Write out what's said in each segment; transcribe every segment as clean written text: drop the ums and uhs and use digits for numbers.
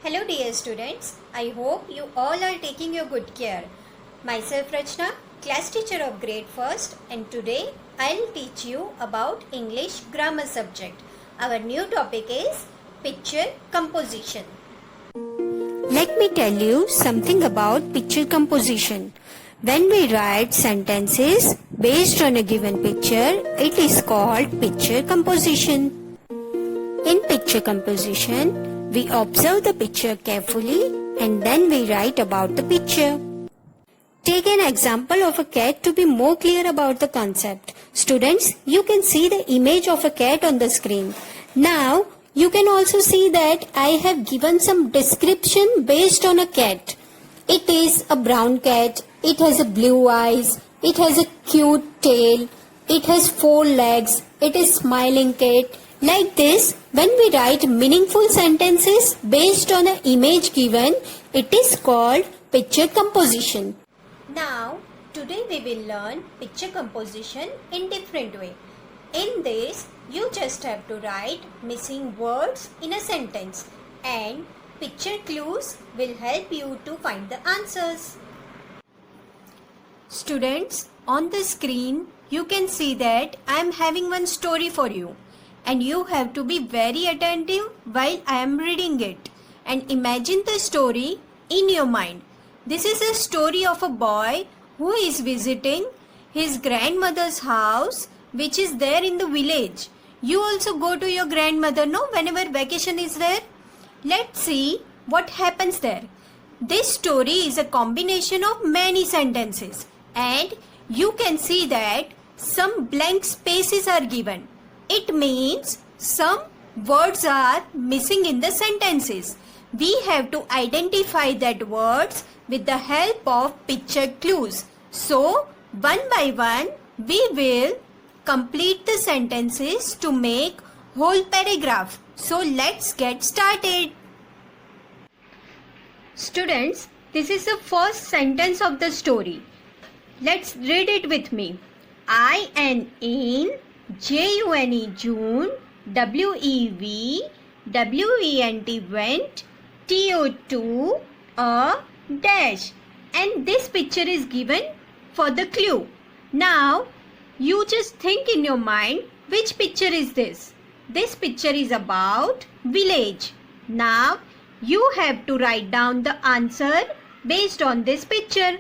Hello dear students, I hope you all are taking your good care. Myself Rachna, class teacher of grade 1st, and today I'll teach you about English grammar subject. Our new topic is picture composition. Let me tell you something about picture composition. When we write sentences based on a given picture, it is called picture composition. In picture composition, we observe the picture carefully and then we write about the picture. Take an example of a cat to be more clear about the concept. Students, you can see the image of a cat on the screen. Now, you can also see that I have given some description based on a cat. It is a brown cat, it has a blue eyes, it has a cute tail, it has 4 legs, it is smiling cat. Like this, when we write meaningful sentences based on an image given, it is called picture composition. Now, today we will learn picture composition in different way. In this, you just have to write missing words in a sentence and picture clues will help you to find the answers. Students, on the screen, you can see that I am having one story for you. And you have to be very attentive while I am reading it and imagine the story in your mind. This is a story of a boy who is visiting his grandmother's house, which is there in the village. You also go to your grandmother, no, whenever vacation is there. Let's see what happens there. This story is a combination of many sentences and you can see that some blank spaces are given. It means some words are missing in the sentences. We have to identify that words with the help of picture clues. So, one by one, we will complete the sentences to make whole paragraph. So, let's get started. Students, this is the first sentence of the story. Let's read it with me. I am in June, June, WEV, went, TO2, a dash. And this picture is given for the clue. Now, you just think in your mind, which picture is this? This picture is about village. Now, you have to write down the answer based on this picture.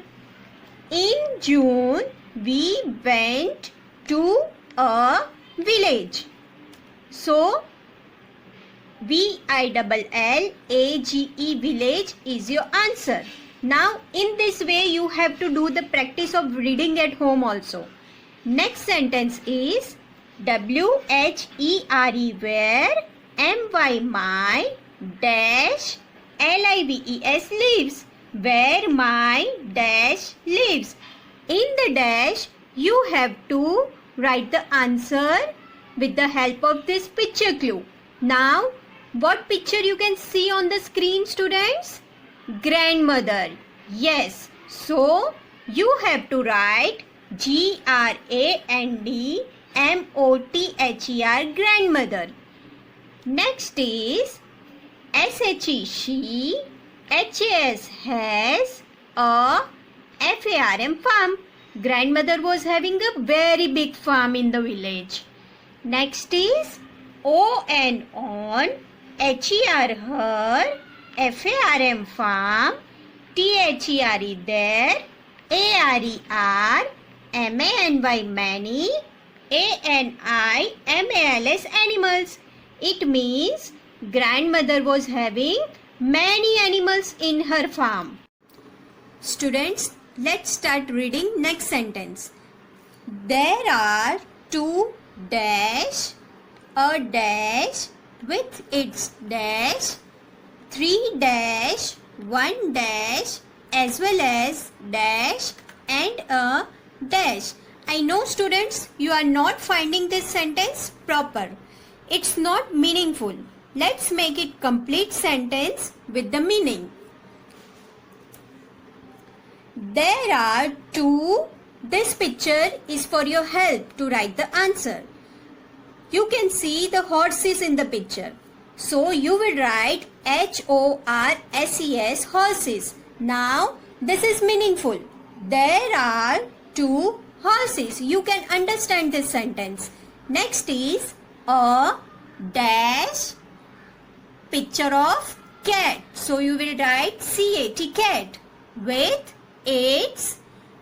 In June, we went to a village. So, VILLAGE village is your answer. Now, in this way, you have to do the practice of reading at home also. Next sentence is WHERE where my dash LIVES lives. Where my dash lives. In the dash, you have to write the answer with the help of this picture clue. Now, what picture you can see on the screen, students? Grandmother. Yes. So, you have to write GRANDMOTHER, grandmother. Next is SHE, she, HAS, has, a FARM, farm. Grandmother was having a very big farm in the village. Next is ON, on, HER, her, FARM, farm, THERE, there, ARER, MANY, many, ANIMALS, animals. It means grandmother was having many animals in her farm. Students, let's start reading next sentence. There are 2 dash, a dash with its dash, 3 dash, 1 dash as well as dash and a dash. I know students, you are not finding this sentence proper. It's not meaningful. Let's make it complete sentence with the meaning. There are 2. This picture is for your help to write the answer. You can see the horses in the picture. So you will write HORSES, horses. Now this is meaningful. There are 2 horses. You can understand this sentence. Next is a dash picture of cat. So you will write CAT, cat, with its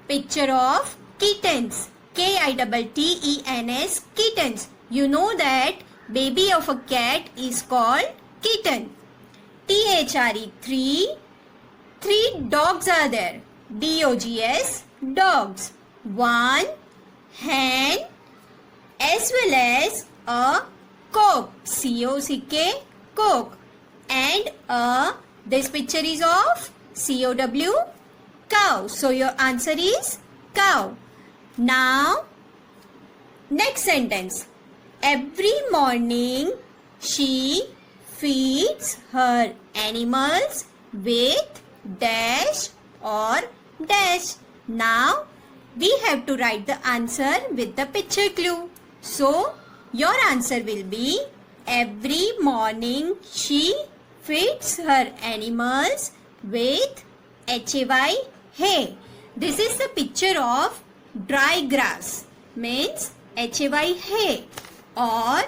picture of kittens. KITTENS, kittens. You know that baby of a cat is called kitten. THRE, 3 dogs are there. DOGS, dogs. 1 hen as well as a cock. COCK, cock. And this picture is of COW, cow. So your answer is cow. Now next sentence. Every morning she feeds her animals with dash or dash. Now we have to write the answer with the picture clue. So your answer will be every morning she feeds her animals with HAY, hay. This is the picture of dry grass, means HAY, hay. Or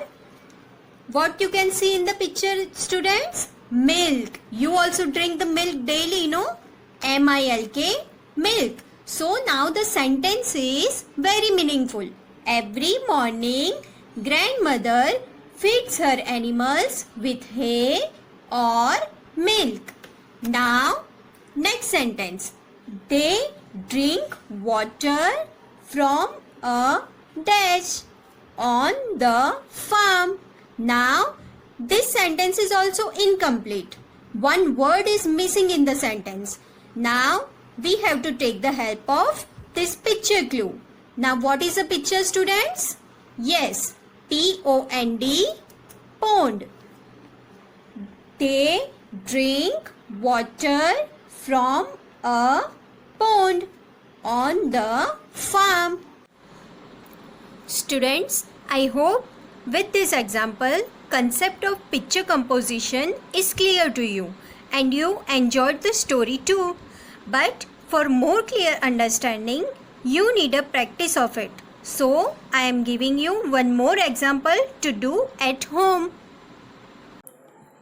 what you can see in the picture, students? Milk. You also drink the milk daily, no? MILK, milk. So now the sentence is very meaningful. Every morning grandmother feeds her animals with hay or milk. Now next sentence. They drink water from a dash on the farm. Now this sentence is also incomplete. One word is missing in the sentence. Now we have to take the help of this picture clue. Now what is the picture, students? Yes, POND, pond. They drink water from a pond on the farm. Students, I hope with this example, concept of picture composition is clear to you and you enjoyed the story too. But for more clear understanding, you need a practice of it. So, I am giving you one more example to do at home.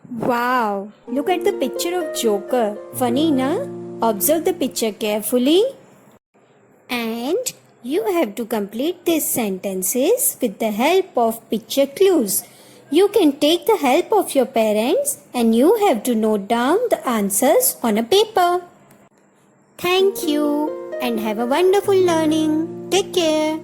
Wow, look at the picture of Joker. Funny, na? Observe the picture carefully. And you have to complete these sentences with the help of picture clues. You can take the help of your parents and you have to note down the answers on a paper. Thank you and have a wonderful learning. Take care.